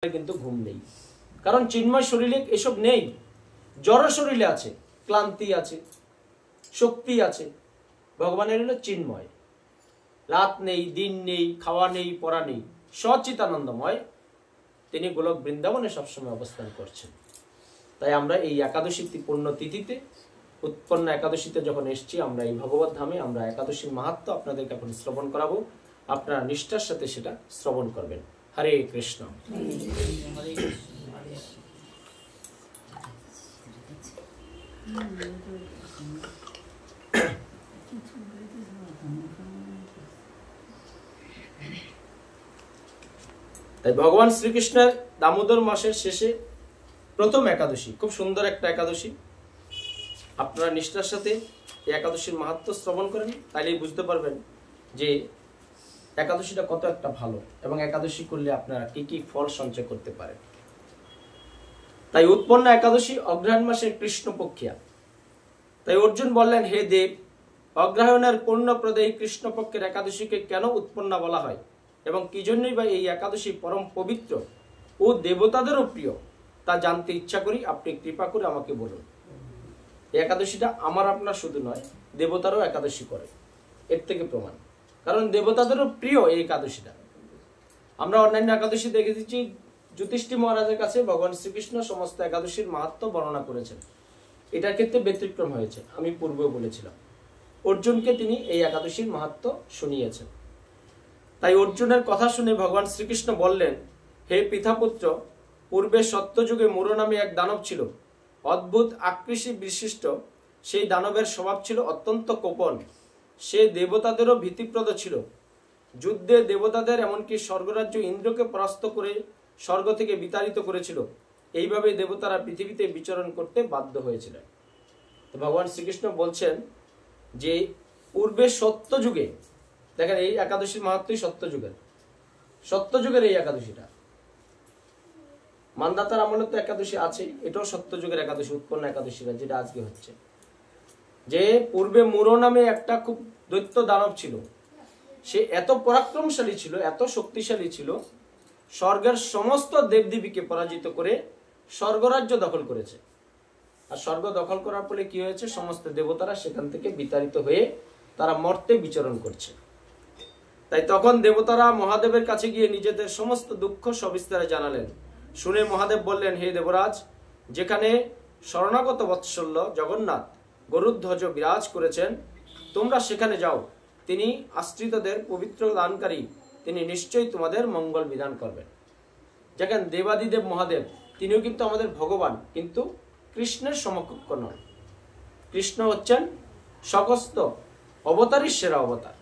কিন্তু ঘুম নেই, কারণ চিন্ময় শরীরে এসব নেই। জড় শরীরে আছে, ক্লান্তি আছে, শক্তি আছে। ভগবানের হলো চিন্ময়, রাত নেই, দিন নেই, খাওয়া নেই, পড়া নেই, সচিতানন্দময়। তিনি গোলক বৃন্দাবনে সবসময় অবস্থান করছেন। তাই আমরা এই একাদশী পূর্ণ তিথিতে, উৎপন্ন একাদশীতে যখন এসছি, আমরা এই ভগবত ধামে আমরা একাদশীর মাহাত্ম্য আপনাদেরকে এখন শ্রবণ করাবো। আপনারা নিষ্ঠার সাথে সেটা শ্রবণ করবেন। হরে কৃষ্ণ। তাই ভগবান শ্রীকৃষ্ণের দামোদর মাসের শেষে প্রথম একাদশী, খুব সুন্দর একটা একাদশী। আপনারা নিষ্ঠার সাথে এই একাদশীর মাহাত্ম্য শ্রবণ করেন, তাইলেই বুঝতে পারবেন যে একাদশীটা কত একটা ভালো, এবং একাদশী করলে আপনারা কি কি ফল সঞ্চয় করতে পারেন। তাই উৎপন্ন একাদশী অগ্রহায়ণ মাসের কৃষ্ণপক্ষিয়া। তাই অর্জুন বললেন, হে দেব, অগ্রহায়ণের পূর্ণপ্রদে এই কৃষ্ণপক্ষের একাদশীকে কেন উৎপন্ন বলা হয়, এবং কি জন্যই বা এই একাদশী পরম পবিত্র ও দেবতাদেরও প্রিয়, তা জানতে ইচ্ছা করি। আপনি কৃপা করে আমাকে বলুন। এই একাদশীটা আমার আপনার শুধু নয়, দেবতারও একাদশী করে, এর থেকে প্রমাণ। কারণ দেবতাদেরও প্রিয় এই একাদশীটা। আমরা অন্যান্য একাদশী দেখে দিচ্ছি, যুধিষ্ঠির মহারাজের কাছে ভগবান শ্রীকৃষ্ণ সমস্ত একাদশীর মাহাত্ম্য বর্ণনা করেছেন। এটার ক্ষেত্রে ব্যতিক্রম হয়েছে, আমি পূর্বেও বলেছিলাম। অর্জুনকে তিনি এই একাদশীর মাহাত্ম্য শুনিয়েছেন। তাই অর্জুনের কথা শুনে ভগবান শ্রীকৃষ্ণ বললেন, হে পিতাপুত্র, পূর্বে সত্যযুগে মুর নামে এক দানব ছিল, অদ্ভুত আকৃতি বিশিষ্ট। সেই দানবের স্বভাব ছিল অত্যন্ত কোপন। সে দেবতাদেরও ভীতিপ্রদ ছিল। যুদ্ধে দেবতাদের, এমনকি স্বর্গরাজ্য ইন্দ্রকে পরাস্ত করে স্বর্গ থেকে বিতাড়িত করেছিল। এইভাবে দেবতারা পৃথিবীতে বিচরণ করতে বাধ্য হয়েছিলেন। তো ভগবান শ্রীকৃষ্ণ বলছেন যে পূর্বে সত্যযুগে, দেখেন এই একাদশীর মাহাত্ম্যই সত্যযুগের এই একাদশীটা। মানদাতার আমলে তো একাদশী আছে, এটাও সত্যযুগের একাদশী, উৎপন্ন একাদশীটা যেটা আজকে হচ্ছে। যে পূর্বে মুর নামে একটা খুব দৈত্য দানব ছিল। সে এত পরাক্রমশালী ছিল, এত শক্তিশালী ছিল, স্বর্গের সমস্ত দেবদেবীকে পরাজিত করে স্বর্গরাজ্য দখল করেছে। আর স্বর্গ দখল করার ফলে কি হয়েছে, সমস্ত দেবতারা সেখান থেকে বিতাড়িত হয়ে তারা মর্তে বিচরণ করছে। তাই তখন দেবতারা মহাদেবের কাছে গিয়ে নিজেদের সমস্ত দুঃখ সবিস্তারে জানালেন। শুনে মহাদেব বললেন, হে দেবরাজ, যেখানে শরণাগত বৎসল্য জগন্নাথ গরুধ্বজ বিরাজ করেছেন, তোমরা সেখানে যাও। তিনি আশ্রিতদের পবিত্র দানকারী, তিনি নিশ্চয়ই তোমাদের মঙ্গল বিধান করবেন। যেখানে দেবাদিদেব মহাদেব, তিনিও কিন্তু আমাদের ভগবান, কিন্তু কৃষ্ণের সমকক্ষ নন। কৃষ্ণ হচ্ছেন সমস্ত অবতারই সেরা অবতার।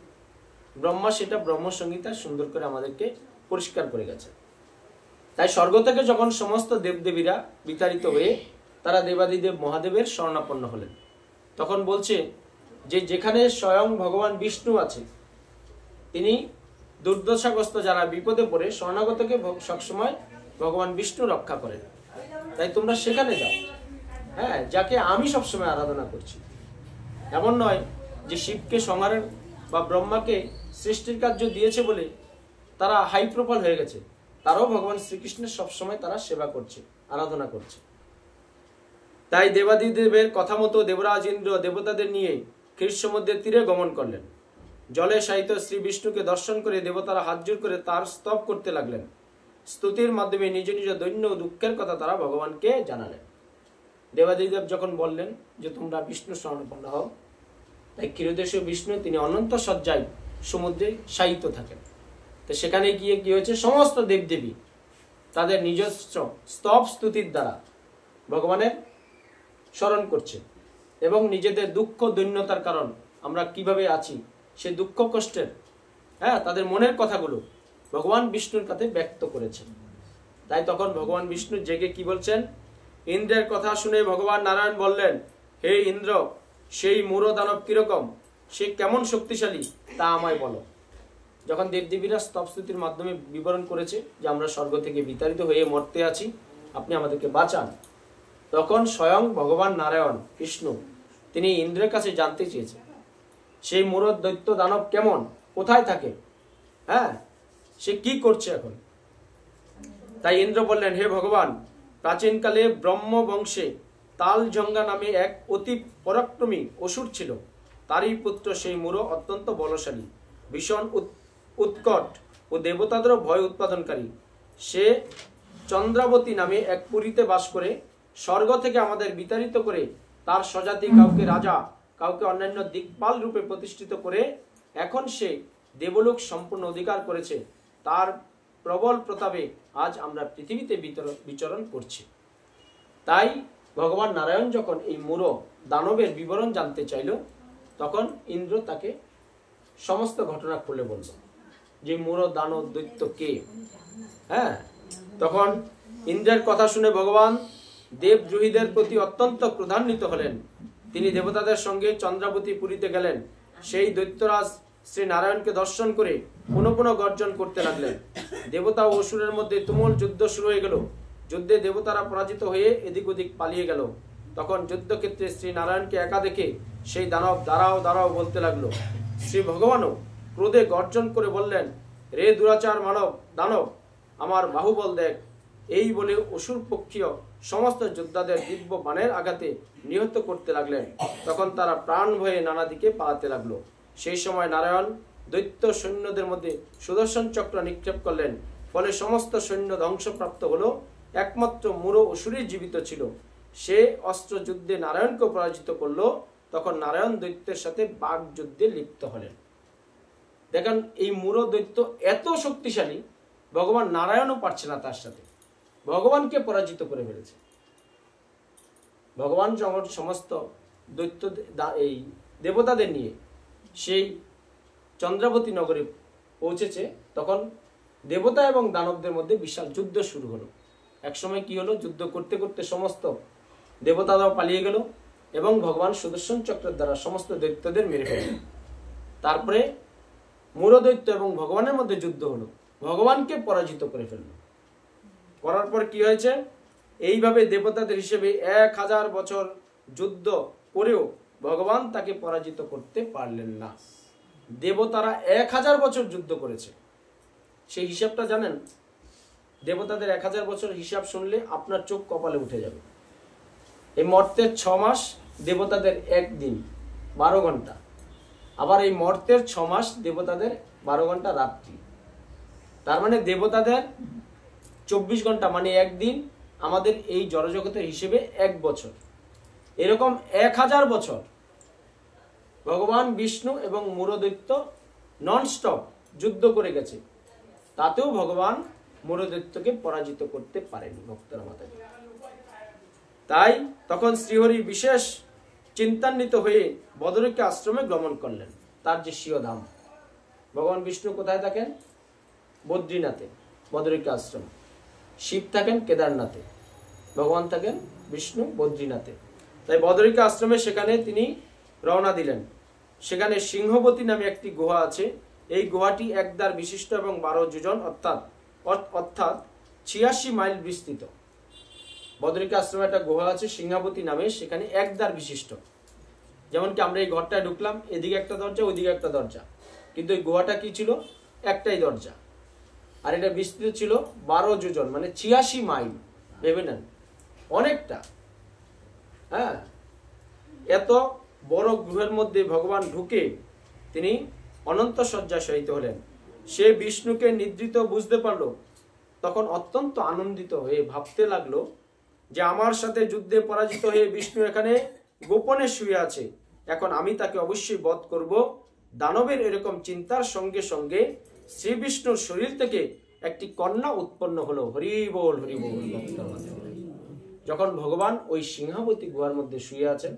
ব্রহ্মা সেটা ব্রহ্মসংহিতা সুন্দর করে আমাদেরকে পরিষ্কার করে গেছে। তাই স্বর্গ থেকে যখন সমস্ত দেবদেবীরা বিতাড়িত হয়ে তারা দেবাদিদেব মহাদেবের শরণাপন্ন হলেন, তখন বলছে যে যেখানে স্বয়ং ভগবান বিষ্ণু আছে, তিনি দুর্দশাগ্রস্ত যারা বিপদে পড়ে শরণাগতকে সবসময় ভগবান বিষ্ণু রক্ষা করেন। তাই তোমরা সেখানে যাও, হ্যাঁ, যাকে আমি সবসময় আরাধনা করছি। এমন নয় যে শিবকে সংহারের বা ব্রহ্মাকে সৃষ্টির কার্য দিয়েছে বলে তারা হাই প্রোফাইল হয়ে গেছে। তারাও ভগবান শ্রীকৃষ্ণের সবসময় তারা সেবা করছে, আরাধনা করছে। তাই দেবাদিদেবের কথা মতো দেবরাজ ইন্দ্র দেবতাদের নিয়ে ক্ষীর সমুদ্রের তীরে গমন করলেন। জলে শায়িত শ্রী বিষ্ণুকে দর্শন করে দেবতারা হাত জোড় করে তার স্তব করতে লাগলেন। স্তুতির মাধ্যমে নিজ নিজ দৈন্য ও দুঃখের কথা তারা ভগবানকে জানালেন। দেবাদিদেব যখন বললেন যে তোমরা বিষ্ণু শরণাপন্ন হও, তাই ক্ষীরদেশীয় বিষ্ণু তিনি অনন্ত সজ্জায় সমুদ্রে শায়িত থাকেন। তো সেখানে গিয়ে কি হয়েছে, সমস্ত দেবদেবী তাদের নিজস্ব স্তব স্তুতির দ্বারা ভগবানের স্মরণ করছে, এবং নিজেদের দুঃখ দৈন্যতার কারণ আমরা কিভাবে আছি, সে দুঃখ কষ্টের, হ্যাঁ, তাদের মনের কথাগুলো ভগবান বিষ্ণুর কাছে ব্যক্ত করেছেন। তাই তখন ভগবান বিষ্ণু জেগে কি বলছেন, ইন্দ্রের কথা শুনে ভগবান নারায়ণ বললেন, হে ইন্দ্র, সেই মুর দানব কিরকম, সে কেমন শক্তিশালী তা আমায় বলো। যখন দেবদেবীরা স্তবস্তুতির মাধ্যমে বিবরণ করেছে যে আমরা স্বর্গ থেকে বিতাড়িত হয়ে মরতে আছি, আপনি আমাদেরকে বাঁচান, তখন স্বয়ং ভগবান নারায়ণ বিষ্ণু তিনি ইন্দ্রের কাছে জানতে চেয়েছেন সেই মুর দৈত্য দানব কেমন, কোথায় থাকে, হ্যাঁ, সে কি করছে এখন। তাই ইন্দ্র বললেন, হে ভগবান, প্রাচীনকালে ব্রহ্ম বংশে তালজঙ্গা নামে এক অতি পরাক্রমী অসুর ছিল। তারই পুত্র সেই মূঢ় অত্যন্ত বলশালী, ভীষণ উৎকট ও দেবতাদেরও ভয় উৎপাদনকারী। সে চন্দ্রাবতী নামে এক পুরীতে বাস করে স্বর্গ থেকে আমাদের বিতাড়িত করে তার স্বজাতি কাউকে রাজা, কাউকে অন্যান্য দিকপাল রূপে প্রতিষ্ঠিত করে এখন সে দেবলোক সম্পূর্ণ অধিকার করেছে। তার প্রবল প্রতাপে আজ আমরা পৃথিবীতে বিচরণ করছি। তাই ভগবান নারায়ণ যখন এই মূঢ় দানবের বিবরণ জানতে চাইল, তখন ইন্দ্র তাকে সমস্ত ঘটনা খুলে বলল যে মূঢ় দানব দৈত্য কে। হ্যাঁ, তখন ইন্দ্রের কথা শুনে ভগবান দেবদ্রোহীদের প্রতি অত্যন্ত ক্রোধান্বিত হলেন। তিনি দেবতাদের সঙ্গে চন্দ্রাবতী পুরীতে গেলেন। সেই দৈত্যরাজ শ্রী নারায়ণকে দর্শন করে পুনঃ পুনঃ গর্জন করতে লাগলেন। দেবতা ও অসুরের মধ্যে তুমুল যুদ্ধ শুরু হয়ে গেল। যুদ্ধে দেবতারা পরাজিত হয়ে এদিক ওদিক পালিয়ে গেল। তখন যুদ্ধক্ষেত্রে শ্রী নারায়ণকে একা দেখে সেই দানব দাঁড়াও দাঁড়াও বলতে লাগলো। শ্রী ভগবানও ক্রোধে গর্জন করে বললেন, রে দুরাচার মানব দানব, আমার বাহুবল দেখ। এই বলে অসুর পক্ষীয় সমস্ত যোদ্ধাদের দিব্য বাণের আঘাতে নিহত করতে লাগলেন। তখন তারা প্রাণ ভয়ে নানা দিকে পালাতে লাগলো। সেই সময় নারায়ণ দৈত্য সৈন্যদের মধ্যে সুদর্শন চক্র নিক্ষেপ করলেন। ফলে সমস্ত সৈন্য ধ্বংসপ্রাপ্ত হলো। একমাত্র মূঢ় অসুরই জীবিত ছিল। সে অস্ত্র যুদ্ধে নারায়ণকে পরাজিত করলো। তখন নারায়ণ দৈত্যের সাথে বাঘ যুদ্ধে লিপ্ত হলেন। দেখেন, এই মূঢ় দৈত্য এত শক্তিশালী, ভগবান নারায়ণও পারছে না তার সাথে, ভগবানকে পরাজিত করে ফেলেছে। ভগবান যখন সমস্ত দৈত্য এই দেবতাদের নিয়ে সেই চন্দ্রাবতী নগরে পৌঁছেছে, তখন দেবতা এবং দানবদের মধ্যে বিশাল যুদ্ধ শুরু হলো। একসময় কি হলো, যুদ্ধ করতে করতে সমস্ত দেবতারাও পালিয়ে গেল এবং ভগবান সুদর্শন চক্রের দ্বারা সমস্ত দৈত্যদের মেরে ফেলল। তারপরে মূঢ় দৈত্য এবং ভগবানের মধ্যে যুদ্ধ হলো, ভগবানকে পরাজিত করে ফেলল। করার পর কি হয়েছে, এইভাবে দেবতাদের হিসেবে 1000 বছর যুদ্ধ করেও ভগবান তাকে পরাজিত করতে পারলেন না। দেবতারা 1000 বছর যুদ্ধ করেছে। সেই হিসাবটা জানেন? দেবতাদের 1000 বছর হিসাব শুনলে আপনার চোখ কপালে উঠে যাবে। এই মর্তের 6 মাস, দেবতাদের 1 দিন 12 ঘন্টা। আবার এই মর্তের 6 মাস, দেবতাদের 12 ঘন্টা রাত্রি। তার মানে দেবতাদের 24 ঘন্টা মানে 1 দিন, আমাদের এই জড়জগতের হিসেবে 1 বছর। এরকম 1000 বছর ভগবান বিষ্ণু এবং মূঢ় দৈত্য ননস্টপ যুদ্ধ করে গেছে। তাতেও ভগবান মূঢ় দৈত্যকে পরাজিত করতে পারেনি ভক্তরা মাতাজি। তাই তখন শ্রীহরি বিশেষ চিন্তান্বিত হয়ে বদরিকা আশ্রমে গমন করলেন। তার যে স্বীয় ধাম, ভগবান বিষ্ণু কোথায় থাকেন? বদ্রীনাথে, বদরিকা আশ্রম। শিব থাকেন কেদারনাথে, ভগবান থাকেন বিষ্ণু বদ্রীনাথে। তাই বদরিকা আশ্রমে সেখানে তিনি রওনা দিলেন। সেখানে সিংহবতী নামে একটি গুহা আছে। এই গুহাটি 1 দ্বার বিশিষ্ট এবং 12 যোজন অর্থাৎ 86 মাইল বিস্তৃত। বদরিকা আশ্রমে একটা গুহা আছে সিংহাবতী নামে, সেখানে 1 দ্বার বিশিষ্ট। যেমন কি আমরা এই ঘরটায় ঢুকলাম, এদিকে একটা দরজা, ওইদিকে একটা দরজা, কিন্তু এই গুহাটা কি ছিল? একটাই দরজা। আর এটা বিস্তৃত ছিল 12 যোজন মানে 86 মাইল। ভেবে নেন, অনেকটা। হ্যাঁ, এত বড় গুহার মধ্যে ভগবান ঢুকে তিনি অনন্ত শয্যা শয়িত হলেন। সে বিষ্ণুকে নিদ্রিত বুঝতে পারলো। তখন অত্যন্ত আনন্দিত হয়ে ভাবতে লাগলো যে আমার সাথে যুদ্ধে পরাজিত হয়ে বিষ্ণু এখানে গোপনে শুয়ে আছে, এখন আমি তাকে অবশ্যই বধ করব। দানবের এরকম চিন্তার সঙ্গে সঙ্গে শ্রী বিষ্ণুর শরীর থেকে একটি কন্যা উৎপন্ন হলো। হরি বল হরি বল। যখন ভগবান ওই সিংহাবতী গুহার মধ্যে শুয়ে আছেন,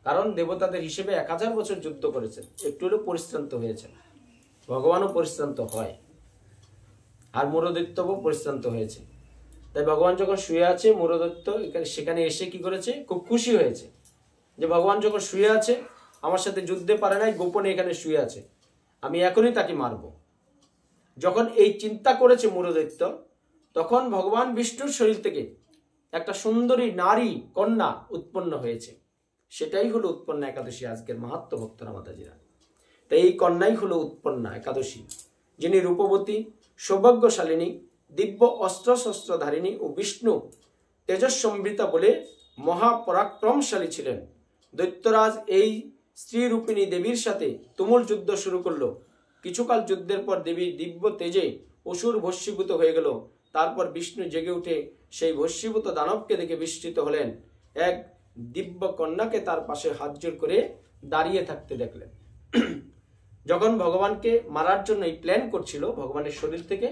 কারণ দেবতাদের হিসেবে 1000 বছর যুদ্ধ করেছেন, একটু হলেও পরিশ্রান্ত হয়েছেন। ভগবানও পরিশ্রান্ত হয়, আর মূঢ় দৈত্যও পরিশ্রান্ত হয়েছে। তাই ভগবান যখন শুয়ে আছে, মূঢ় দৈত্য সেখানে এসে কি করেছে? খুব খুশি হয়েছে যে ভগবান যখন শুয়ে আছে, আমার সাথে যুদ্ধে পারে নাই, গোপনে এখানে শুয়ে আছে, আমি এখনই তাকে মারব। যখন এই চিন্তা করেছে মূঢ় দৈত্য, তখন ভগবান বিষ্ণুর শরীর থেকে একটা সুন্দরী নারী কন্যা উৎপন্ন হয়েছে। সেটাই হলো উৎপন্না একাদশী, আজকের মাহাত্ম ভক্তরা মাতাজিরা। তাই এই কন্যাই হলো উৎপন্না একাদশী, যিনি রূপবতী, সৌভাগ্যশালিনী দিব্য অস্ত্র শস্ত্রধারিণী ও বিষ্ণু তেজস্সমৃতা বলে মহাপরাক্রমশালী ছিলেন। দৈত্যরাজ এই স্ত্রীরূপিণী দেবীর সাথে তুমুল যুদ্ধ শুরু করলো। কিছুকাল যুদ্ধের পর দেবী দিব্য তেজে অসুর ভস্মীভূত হয়ে গেল। তারপর বিষ্ণু জেগে উঠে সেই ভস্মীভূত দানবকে দেখে বিস্মিত হলেন। এক দিব্য কন্যাকে তার পাশে হাত জোড় করে দাঁড়িয়ে থাকতে দেখলেন। যখন ভগবানকে মারার জন্য এই প্ল্যান করছিল, ভগবানের শরীর থেকে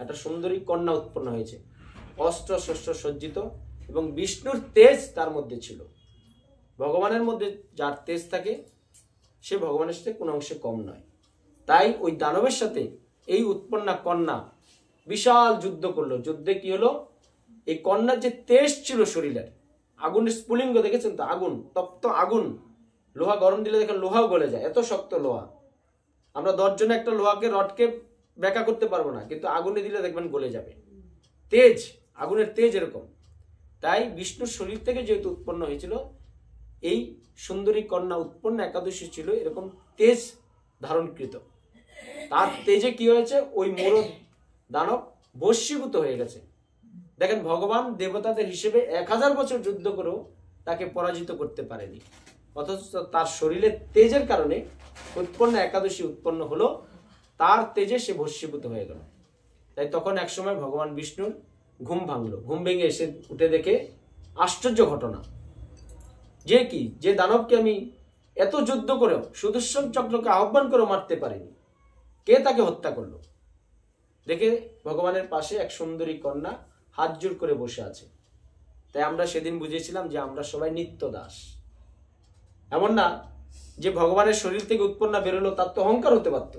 একটা সুন্দরী কন্যা উৎপন্ন হয়েছে, অস্ত্র শস্ত্র সজ্জিত, এবং বিষ্ণুর তেজ তার মধ্যে ছিল। ভগবানের মধ্যে যার তেজ থাকে সে ভগবানের সাথে কোনো অংশে কম নয়। তাই ওই দানবের সাথে এই উৎপন্না কন্যা বিশাল যুদ্ধ করলো। যুদ্ধে কি হলো, এই কন্যার যে তেজ ছিল শরীরের, আগুনের স্ফুলিঙ্গ দেখেছেন তো, আগুন, তপ্ত আগুন, লোহা গরম দিলে দেখেন লোহাও গলে যায়, এত শক্ত লোহা। আমরা 10 জনে একটা লোহাকে রডকে ব্যাকা করতে পারবো না, কিন্তু আগুনে দিলে দেখবেন গলে যাবে। তেজ, আগুনের তেজ এরকম। তাই বিষ্ণুর শরীর থেকে যেহেতু উৎপন্ন হয়েছিল, এই সুন্দরী কন্যা উৎপন্ন একাদশী ছিল এরকম তেজ ধারণকৃত। তার তেজে কি হয়েছে, ওই মোর দানব ভস্মীভূত হয়ে গেছে। দেখেন ভগবান দেবতাদের হিসেবে 1000 বছর যুদ্ধ করেও তাকে পরাজিত করতে পারেনি, অথচ তার শরীরের তেজের কারণে উৎপন্ন একাদশী উৎপন্ন হলো, তার তেজে সে ভস্মীভূত হয়ে গেল। তাই তখন একসময় ভগবান বিষ্ণুর ঘুম ভাঙলো। ঘুম ভেঙে এসে উঠে দেখে আশ্চর্য ঘটনা, যে কি, যে দানবকে আমি এত যুদ্ধ করেও সুদর্শন চক্রকে আহ্বান করে মারতে পারিনি, কে তাকে হত্যা করলো। দেখে ভগবানের পাশে এক সুন্দরী কন্যা হাত জোড় করে বসে আছে। তাই আমরা সেদিন বুঝেছিলাম যে আমরা সবাই নিত্য দাস। এমন না যে ভগবানের শরীর থেকে উৎপন্ন বেরোলো, তার তো অহংকার হতে পারত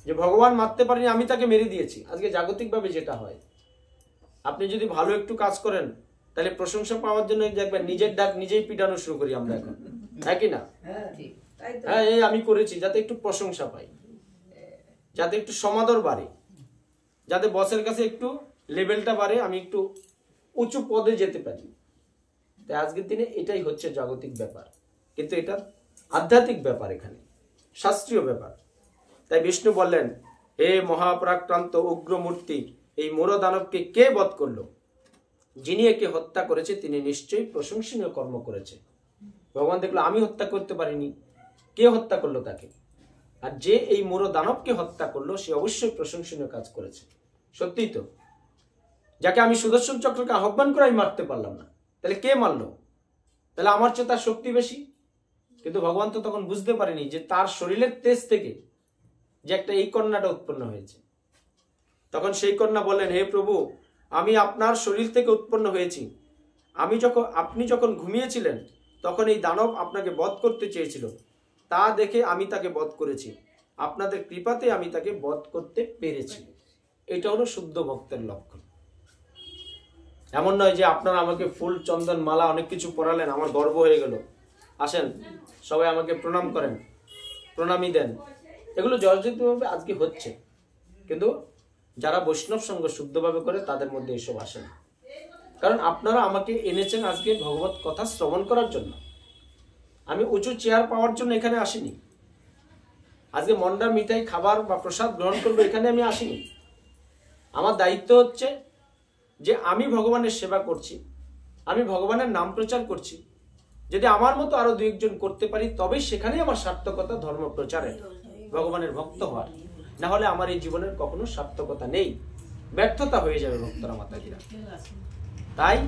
যে ভগবান মারতে পারেনি, আমি তাকে মেরে দিয়েছি। আজকে জাগতিকভাবে যেটা হয়, আপনি যদি ভালো একটু কাজ করেন তাহলে প্রশংসা পাওয়ার জন্য দেখবেন নিজের ডাক নিজেই পিটানো শুরু করি আমরা এখন, হ্যাঁ কি না? হ্যাঁ, এই আমি করেছি, যাতে একটু প্রশংসা পাই, যাতে একটু সমাদর বাড়ে, যাতে বসের কাছে একটু লেভেলটা বাড়ে, আমি একটু উঁচু পদে যেতে পারি। তাই আজকের দিনে এটাই হচ্ছে জাগতিক ব্যাপার, কিন্তু এটা আধ্যাত্মিক ব্যাপার, এখানে শাস্ত্রীয় ব্যাপার। তাই বিষ্ণু বললেন, হে মহাপরাক্রান্ত উগ্রমূর্তি, এই মোর দানবকে কে বধ করলো? যিনি একে হত্যা করেছে তিনি নিশ্চয়ই প্রশংসনীয় কর্ম করেছে। ভগবান দেখলো আমি হত্যা করতে পারিনি, কে হত্যা করলো তাকে? আর যে এই মোর দানবকে হত্যা করলো সে অবশ্যই প্রশংসনীয় কাজ করেছে। সত্যিই তো, যাকে আমি সুদর্শন চক্রকে আহ্বান করে আমি মারতে পারলাম না, তাহলে কে মারলো? তাহলে আমার চেয়ে তার শক্তি বেশি। কিন্তু ভগবান তো তখন বুঝতে পারেনি যে তার শরীরের তেজ থেকে যে একটা এই কন্যাটা উৎপন্ন হয়েছে। তখন সেই কন্যা বললেন, হে প্রভু, আমি আপনার শরীর থেকে উৎপন্ন হয়েছি। আপনি যখন ঘুমিয়েছিলেন তখন এই দানব আপনাকে বধ করতে চেয়েছিল, তা দেখে আমি তাকে বধ করেছি। আপনাদের কৃপাতে আমি তাকে বধ করতে পেরেছি। এটা হলো শুদ্ধ ভক্তের লক্ষণ। এমন নয় যে আপনারা আমাকে ফুল চন্দন মালা অনেক কিছু পরালেন, আমার গর্ব হয়ে গেল, আসেন সবাই আমাকে প্রণাম করেন, প্রণামী দেন। এগুলো জর্জিতভাবে আজকে হচ্ছে, কিন্তু যারা বৈষ্ণব সঙ্গ শুদ্ধভাবে করে তাদের মধ্যে এসব আসে না। কারণ আপনারা আমাকে এনেছেন আজকে ভগবত কথা শ্রবণ করার জন্য। আমি উঁচু চেয়ার পাওয়ার জন্য এখানে আসিনি। আজকে মন্ডা মিঠাই খাবার বা প্রসাদ গ্রহণ করবো এখানে আমি আসিনি। আমার দায়িত্ব হচ্ছে যে আমি ভগবানের সেবা করছি, আমি ভগবানের নাম প্রচার করছি। যদি আমার মতো আরো 2-1 করতে পারি তবেই সেখানেই আমার সার্থকতা ধর্ম প্রচারের, ভগবানের ভক্ত হওয়ার। না হলে আমার এই জীবনের কখনো সার্থকতা নেই, ব্যর্থতা হয়ে যাবে ভক্তরা মাতাজিরা। তাই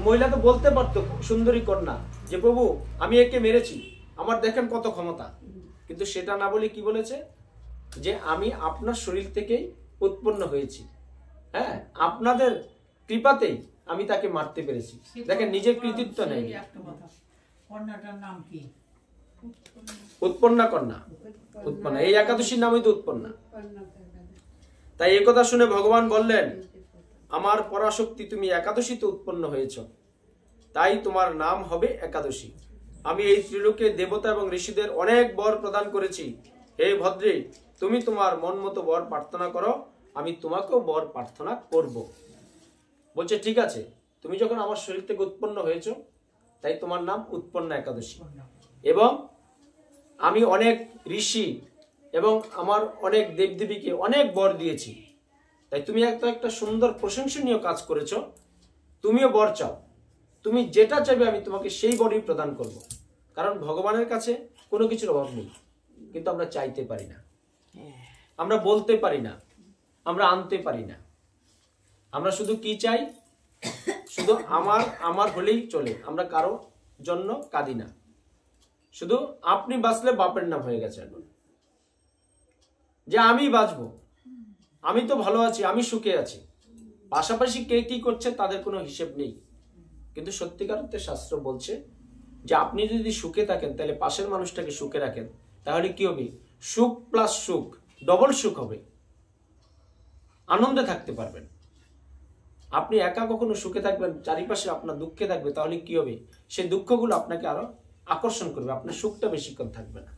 মহিলা তো বলতে পারতো, সুন্দরী কন্যা, যে প্রভু আমি একে মেরেছি, আমার দেখেন কত ক্ষমতা। কিন্তু সেটা না বলে কি বলেছে, যে আমি আপনার শরীর থেকেই উৎপন্ন হয়েছি, হ্যাঁ আপনাদের কৃপাতেই আমি তাকে মারতে পেরেছি। দেখেন নিজের কৃতিত্ব নেই। উৎপন্না কন্যা, উৎপন্না, এই একাদশীর নামই তো উৎপন্না। তাই একথা শুনে ভগবান বললেন, আমার পরাশক্তি, তুমি একাদশীতে উৎপন্ন হয়েছ, তাই তোমার নাম হবে একাদশী। আমি এই ত্রিলোকে দেবতা এবং ঋষিদের অনেক বর প্রদান করেছি। হে ভদ্রে, তুমি তোমার মন মতো বর প্রার্থনা করো, আমি তোমাকেও বর প্রার্থনা করব। বলছে ঠিক আছে, তুমি যখন আমার শরীর থেকে উৎপন্ন হয়েছ তাই তোমার নাম উৎপন্ন একাদশী। এবং আমি অনেক ঋষি এবং আমার অনেক দেবদেবীকে অনেক বর দিয়েছি, তাই তুমি একটা সুন্দর প্রশংসনীয় কাজ করেছো, তুমিও বর চাও, তুমি যেটা চাইবে আমি তোমাকে সেই বরই প্রদান করব। কারণ ভগবানের কাছে কোনো কিছুর অভাব নেই, কিন্তু আমরা চাইতে পারি না, আমরা বলতে পারি না, আমরা আনতে পারি না। আমরা শুধু কি চাই, শুধু আমার আমার হলেই চলে, আমরা কারো জন্য কাঁদি না। শুধু আপনি বাঁচলে বাপের নাম হয়ে গেছে এখন, যে আমি বাঁচবো, আমি তো ভালো আছি, আমি সুখে আছি, পাশাপাশি কে কি করছে তাদের কোনো হিসেব নেই। কিন্তু সত্যিকার অর্থে শাস্ত্র বলছে যে আপনি যদি সুখে থাকেন তাহলে পাশের মানুষটাকে সুখে রাখেন, তাহলে কি হবে, সুখ প্লাস সুখ, ডবল সুখ হবে, আনন্দে থাকতে পারবেন। আপনি একা কখনো সুখে থাকবেন, চারিপাশে আপনার দুঃখে থাকবে, তাহলে কি হবে, সেই দুঃখগুলো আপনাকে আরো আকর্ষণ করবে, আপনার সুখটা বেশিক্ষণ থাকবে না।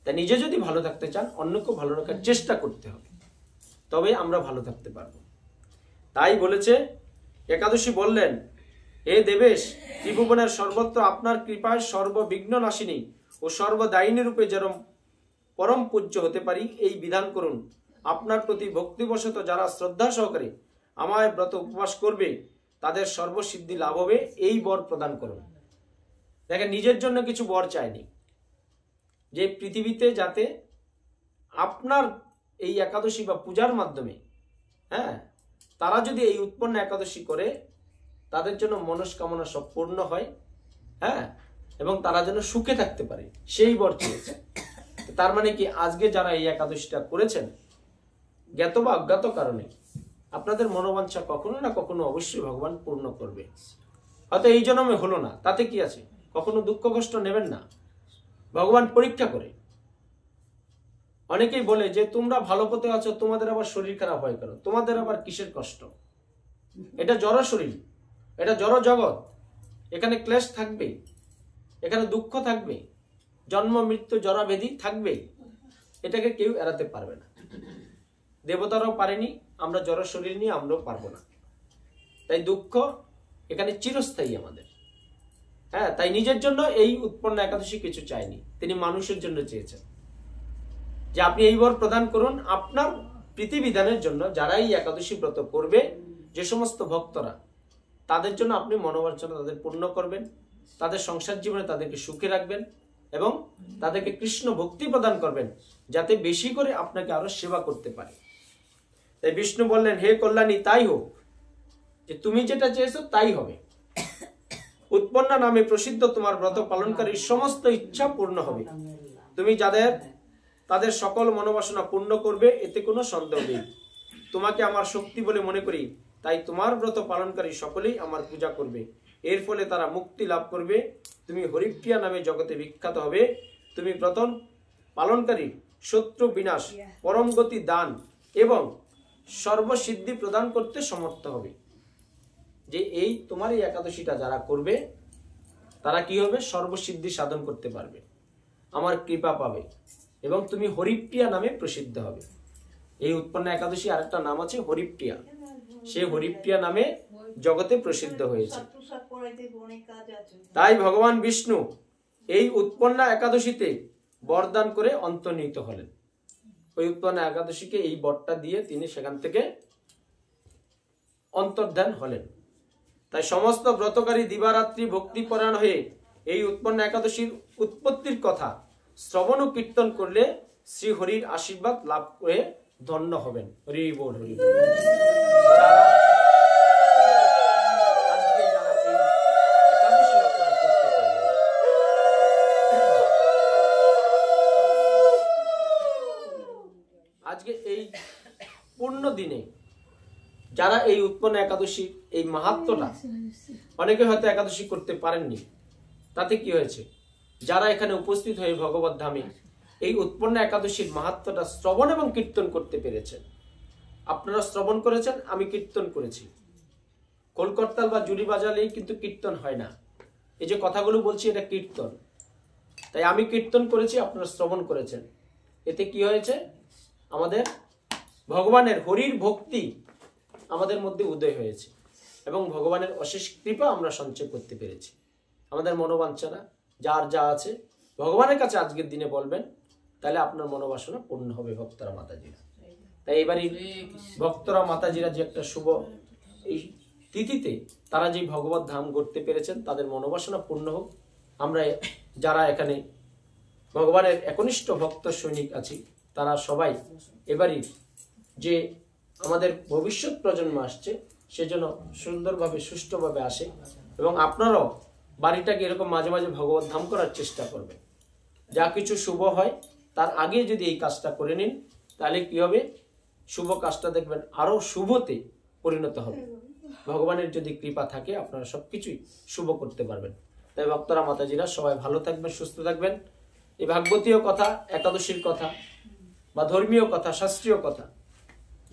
তাই নিজে যদি ভালো থাকতে চান, অন্যকেও ভালো রাখার চেষ্টা করতে হবে, তবে আমরা ভালো থাকতে পারবো। তাই বলেছে একাদশী বললেন, হে দেবেশ, ত্রিভুবনের সর্বত্র আপনার কৃপায় সর্ববিঘ্ন নাশিনী ও সর্বদায়িনী রূপে যেরম পরম পূজ্য হতে পারি এই বিধান করুন। আপনার প্রতি ভক্তিবশত যারা শ্রদ্ধা সহকারে আমায় ব্রত উপবাস করবে তাদের সর্বসিদ্ধি লাভ হবে, এই বর প্রদান করুন। দেখেন, নিজের জন্য কিছু বর চায়নি, যে পৃথিবীতে যাতে আপনার এই একাদশী বা পূজার মাধ্যমে, তারা যদি এই উৎপন্ন একাদশী করে তাদের জন্য মনস্কামনা সব পূর্ণ হয়, এবং তারা যেন সুখে থাকতে পারে, সেই বর চেয়েছে। তার মানে কি, আজকে যারা এই একাদশীটা করেছেন জ্ঞাত বা অজ্ঞাত কারণে, আপনাদের মনোবাঞ্ছা কখনো না কখনো অবশ্যই ভগবান পূর্ণ করবে। হয়তো এই জন্মে হলো না, তাতে কি আছে, কখনো দুঃখ কষ্ট নেবেন না, ভগবান পরীক্ষা করে। অনেকেই বলে যে তোমরা ভালো পথে আছো, তোমাদের আবার শরীর খারাপ হয় কেন, তোমাদের আবার কিসের কষ্ট? এটা জড় শরীর, এটা জড় জগৎ, এখানে ক্লেশ থাকবে, এখানে দুঃখ থাকবে, জন্ম মৃত্যু জরা ব্যাধি থাকবে, এটাকে কেউ এড়াতে পারবে না। দেবতারাও পারেনি, আমরা জড় শরীর নিয়ে আমরাও পারবো না। তাই দুঃখ এখানে চিরস্থায়ী আমাদের। তাই নিজের জন্য এই উৎপন্ন একাদশী কিছু চাইনি, তিনি মানুষের জন্য চেয়েছেন যে আপনি এই বর প্রদান করুন আপনার প্রীতিবিধানের জন্য। যারা এই একাদশী ব্রত করবে, যে সমস্ত ভক্তরা, তাদের জন্য আপনি মনোবাঞ্ছনা তাদের পূর্ণ করবেন, তাদের সংসার জীবনে তাদেরকে সুখে রাখবেন এবং তাদেরকে কৃষ্ণ ভক্তি প্রদান করবেন, যাতে বেশি করে আপনাকে আরো সেবা করতে পারে। তাই বিষ্ণু বললেন, হে কল্যাণী, তাই হোক, যে তুমি যেটা চেয়েছো তাই হবে। উৎপন্ন নামে প্রসিদ্ধ তোমার ব্রত পালনকারীর সমস্ত ইচ্ছা পূর্ণ হবে। তুমি তাদের সকল মনোবাসনা পূর্ণ করবে, এতে কোনো সন্দেহ নেই। তোমাকে আমার শক্তি বলে মনে করি, তাই তোমার ব্রত পালনকারী সকলেই আমার পূজা করবে, এর ফলে তারা মুক্তি লাভ করবে। তুমি হরিপ্রিয়া নামে জগতে বিখ্যাত হবে। তুমি ব্রত পালনকারী শত্রু বিনাশ, পরম গতি দান এবং সর্বসিদ্ধি প্রদান করতে সমর্থ হবে। যে এই তোমার এই একাদশীটা যারা করবে তারা কি হবে, সর্বসিদ্ধি সাধন করতে পারবে, আমার কৃপা পাবে এবং তুমি হরিপ্রিয়া নামে প্রসিদ্ধ হবে। এই উৎপন্ন একাদশী আরেকটা নাম আছে হরিপ্রিয়া, সে হরিপ্রিয়া নামে জগতে প্রসিদ্ধ হয়েছে। তাই ভগবান বিষ্ণু এই উৎপন্ন একাদশীতে বরদান করে অন্তর্নিহিত হলেন। ওই উৎপন্ন একাদশীকে এই বরটা দিয়ে তিনি সেখান থেকে অন্তর্ধান হলেন। তাই সমস্ত ব্রতকারী দিবারাত্রি ভক্তিপরায়ণ হয়ে এই উৎপন্ন একাদশীর উৎপত্তির কথা শ্রবণ ও কীর্তন করলে শ্রী হরির আশীর্বাদ লাভ করে ধন্য হবেন। হরি বল, হরি বল। আজকে এই পূর্ণ দিনে যারা এই উৎপন্ন একাদশী এই মাহাত্ম্যটা, অনেকে হয়তো একাদশী করতে পারেননি, তাতে কি হয়েছে, যারা এখানে উপস্থিত হয়ে ভগবত ধামে এই উৎপন্ন একাদশীর মাহাত্ম্যটা শ্রবণ এবং কীর্তন করতে পেরেছেন। আপনারা শ্রবণ করেছেন, আমি কীর্তন করেছি। কলকর্তাল বা জুড়ি বাজালেই কিন্তু কীর্তন হয় না। এই যে কথাগুলো বলছি এটা কীর্তন। তাই আমি কীর্তন করেছি, আপনারা শ্রবণ করেছেন। এতে কি হয়েছে, আমাদের ভগবানের হরির ভক্তি আমাদের মধ্যে উদয় হয়েছে এবং ভগবানের অশেষ কৃপা আমরা সঞ্চয় করতে পেরেছি। আমাদের মনোবাঞ্ছনা যার যা আছে ভগবানের কাছে আজকের দিনে বলবেন, তাহলে আপনার মনোবাসনা পূর্ণ হবে ভক্তরা, মাতাজিরা। তাই এবারই ভক্তরা মাতাজিরা যে একটা শুভ এই তিথিতে তারা যে ভগবত ধাম গড়তে পেরেছেন, তাদের মনোবাসনা পূর্ণ হোক। আমরা যারা এখানে ভগবানের একনিষ্ঠ ভক্ত সৈনিক আছি, তারা সবাই এবারই যে আমাদের ভবিষ্যৎ প্রজন্ম আসছে সেজন্য সুন্দরভাবে সুষ্ঠুভাবে আসে, এবং আপনারাও বাড়িটাকে এরকম মাঝে মাঝে ভগবত ধাম করার চেষ্টা করবেন। যা কিছু শুভ হয় তার আগে যদি এই কাজটা করে নিন, তাহলে কি হবে, শুভ কাজটা দেখবেন আরো শুভতে পরিণত হবে। ভগবানের যদি কৃপা থাকে আপনারা সবকিছুই শুভ করতে পারবেন। তাই ভক্তরা মাতাজিরা সবাই ভালো থাকবেন, সুস্থ থাকবেন। এই ভাগবতীয় কথা, একাদশীর কথা বা ধর্মীয় কথা, শাস্ত্রীয় কথা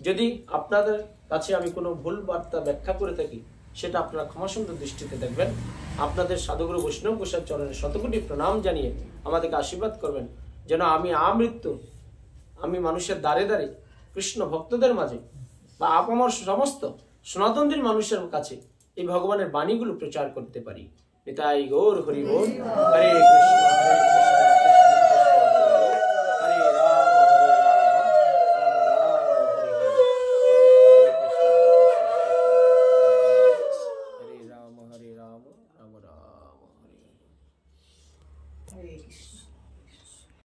যদি আপনাদের কাছে আমি কোনো ভুল বার্তা ব্যাখ্যা করে থাকি, সেটা আপনারা ক্ষমাসুন্দর দৃষ্টিতে দেখবেন। আপনাদের সাধুগুরু বৈষ্ণব গোসাইয়ের চরণে শতকোটি প্রণাম জানিয়ে আমাদেরকে আশীর্বাদ করবেন, যেন আমি আমৃত্যু আমি মানুষের দ্বারে দ্বারে কৃষ্ণ ভক্তদের মাঝে বা আপামর সমস্ত সনাতনদের মানুষের কাছে এই ভগবানের বাণীগুলো প্রচার করতে পারি। নিতাই গৌর হরি বল। হরে কৃষ্ণ হরে কৃষ্ণ কৃষ্ণ কৃষ্ণ হরে রাম হরে রাম রাম রাম হরে হরে। Hare Krishna.